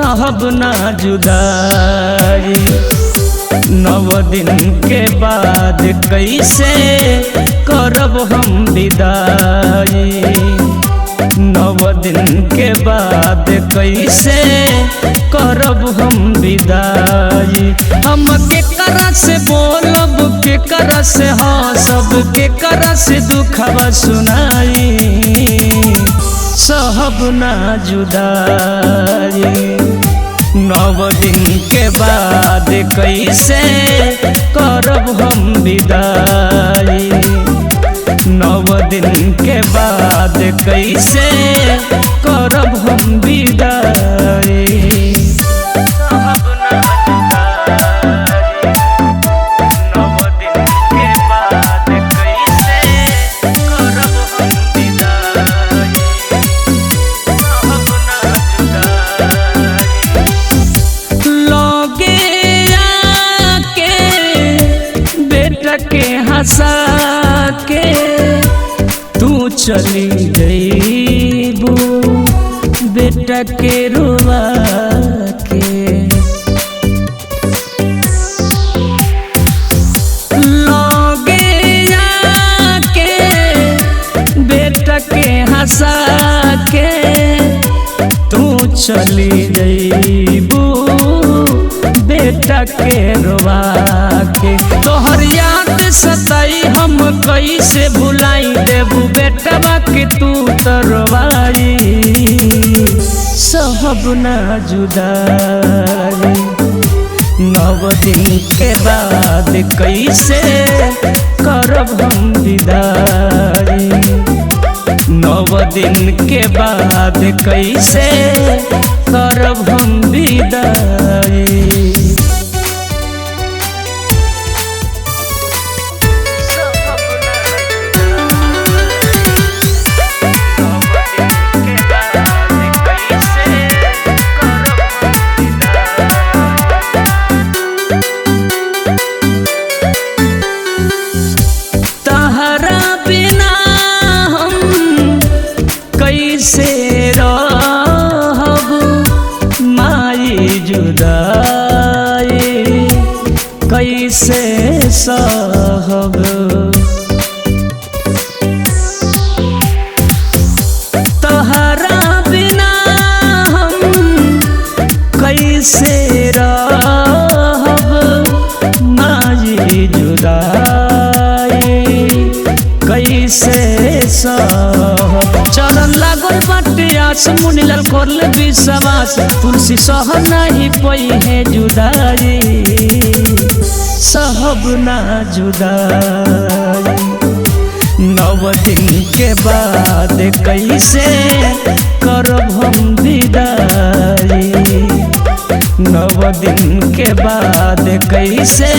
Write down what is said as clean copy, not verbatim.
सहब ना जुदाई। 9 दिन के बाद कैसे करब हम विदाई। 9 दिन के बाद कैसे करब हम विदाई। हम के करा से बोलब, के करा से हंसब, के करा से दुखवा सुनाई। सहब ना जुदाई। 9 दिन के बाद कैसे करब हम विदाई। 9 दिन के बाद कैसे करब हम विदाई। के हंसा के तू चली गईबू, बेटा के रुआ के। लगे आके बेटा के हंसा के तू चली गईबू, बेटा के रुआ के। तोहर याद सताई हम कैसे भुलाई देबू, बेटवा के तू तरवाई। सहब ना जुदाई। 9 दिन के बाद कैसे करब हम विदाई। 9 दिन के बाद कैसे करब हम विदाई। कैसे रहब माई जुदाई, कैसे सहब। तहरा बिना हम कैसे रहब माई जुदाई, कैसे सहब। चरण लागल बाटे आस मुनिलाल करले विश्वास, तुलसी सह नहीं पई है जुदाई। सहब ना जुदाई। 9 दिन के बाद कैसे करब हम विदाई। 9 दिन के बाद कैसे